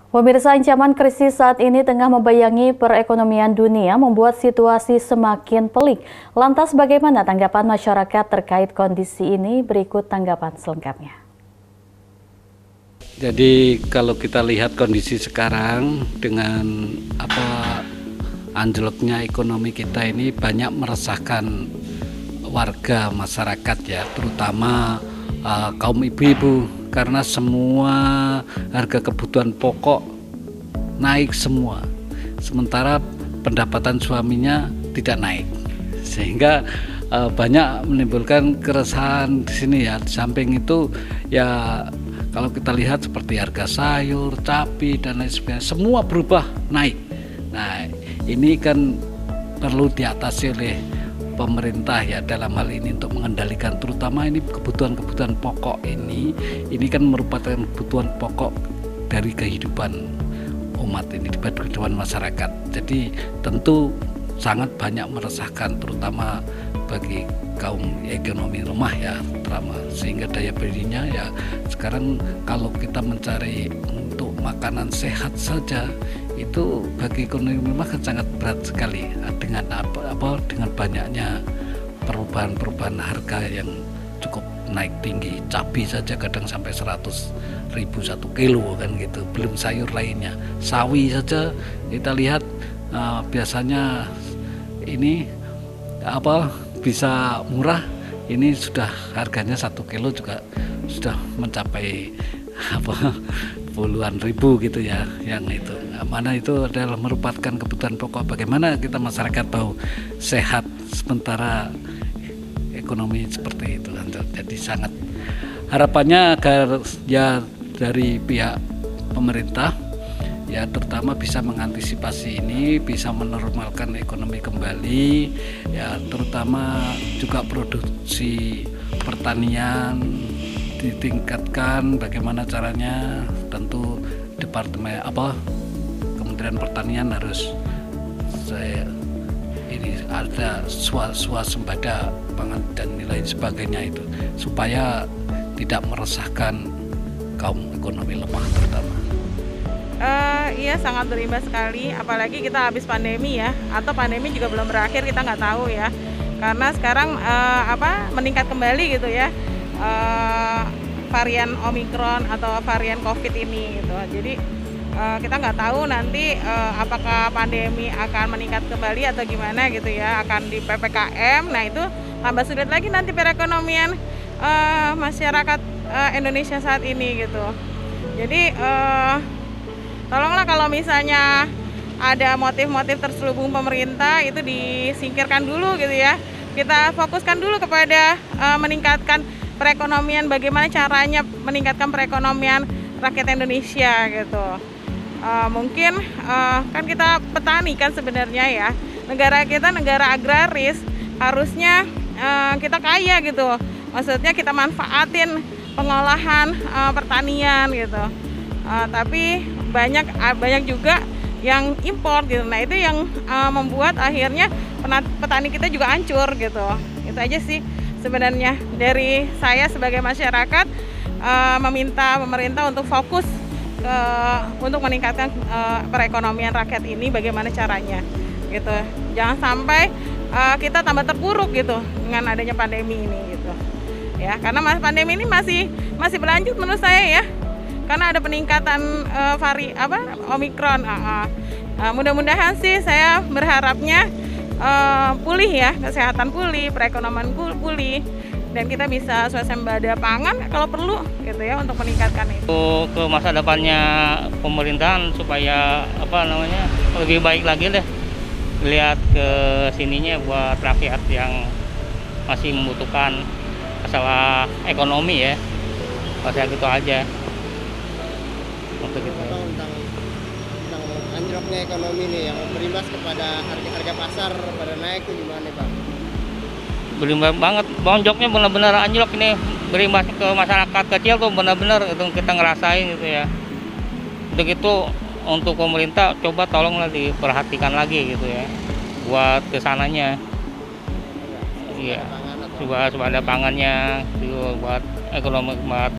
Pemirsa, ancaman krisis saat ini tengah membayangi perekonomian dunia membuat situasi semakin pelik. Lantas bagaimana tanggapan masyarakat terkait kondisi ini? Berikut tanggapan selengkapnya. Jadi kalau kita lihat kondisi sekarang dengan anjloknya ekonomi kita ini banyak meresahkan warga masyarakat ya, terutama kaum ibu-ibu, karena semua harga kebutuhan pokok naik semua, sementara pendapatan suaminya tidak naik, sehingga banyak menimbulkan keresahan di sini ya. Di samping itu ya, kalau kita lihat seperti harga sayur, cabai dan lain sebagainya, semua berubah naik. Nah, ini kan perlu diatasi oleh pemerintah ya, dalam hal ini untuk mengendalikan terutama ini kebutuhan-kebutuhan pokok ini kan merupakan kebutuhan pokok dari kehidupan umat ini, di kehidupan masyarakat. Jadi tentu sangat banyak meresahkan, terutama bagi kaum ekonomi lemah ya, terutama sehingga daya belinya ya sekarang kalau kita mencari untuk makanan sehat saja itu bagi ekonomi lemah kan sangat berat sekali, dengan dengan banyaknya perubahan harga yang cukup naik tinggi. Cabai saja kadang sampai 100.000 1 kilo kan gitu, belum sayur lainnya. Sawi saja kita lihat biasanya ini bisa murah, ini sudah harganya 1 kilo juga sudah mencapai puluhan ribu gitu ya, yang itu mana itu adalah merupakan kebutuhan pokok. Bagaimana kita masyarakat tahu sehat sementara ekonomi seperti itu. Jadi sangat harapannya agar ya dari pihak pemerintah ya terutama bisa mengantisipasi ini, bisa menormalkan ekonomi kembali ya, terutama juga produksi pertanian ditingkatkan. Bagaimana caranya? Tentu departemen Kementerian Pertanian harus ini ada swasembada pangan dan nilai sebagainya itu, supaya tidak meresahkan kaum ekonomi lemah terutama. Iya, sangat berimbas sekali, apalagi kita habis pandemi ya, atau pandemi juga belum berakhir, kita nggak tahu ya, karena sekarang meningkat kembali gitu ya, varian Omikron atau varian COVID ini gitu. Jadi kita nggak tahu nanti apakah pandemi akan meningkat kembali atau gimana gitu ya, akan di PPKM. Nah itu tambah sulit lagi nanti perekonomian masyarakat Indonesia saat ini gitu. Jadi tolonglah kalau misalnya ada motif-motif terselubung pemerintah itu disingkirkan dulu gitu ya. Kita fokuskan dulu kepada meningkatkan perekonomian, bagaimana caranya meningkatkan perekonomian rakyat Indonesia gitu. Mungkin kan kita petani kan sebenarnya ya, negara kita negara agraris, harusnya kita kaya gitu. Maksudnya kita manfaatin pengolahan pertanian gitu. Tapi banyak juga yang impor gitu. Nah itu yang membuat akhirnya petani kita juga hancur gitu. Itu aja sih sebenarnya dari saya sebagai masyarakat, meminta pemerintah untuk fokus untuk meningkatkan perekonomian rakyat ini, bagaimana caranya gitu. Jangan sampai kita tambah terpuruk gitu dengan adanya pandemi ini gitu ya, karena pandemi ini masih berlanjut menurut saya ya, karena ada peningkatan Omikron. Mudah-mudahan sih, saya berharapnya pulih ya, kesehatan pulih, perekonomian pulih, dan kita bisa swasembada pangan kalau perlu gitu ya, untuk meningkatkan itu. Ke masa depannya pemerintahan supaya lebih baik lagi deh, lihat ke sininya buat rakyat yang masih membutuhkan masalah ekonomi ya. Saya gitu aja untuk itu. Tentang anjloknya ekonomi nih yang berimbas kepada harga pasar pada naik itu gimana Pak? Berimbas banget, bonjoknya benar-benar anjlok ini, berimbas ke masyarakat kecil tuh benar-benar itu kita ngerasain gitu ya. Untuk itu untuk pemerintah coba tolonglah diperhatikan lagi gitu ya, buat kesananya. Iya, coba ada pangannya gitu, buat ekonomi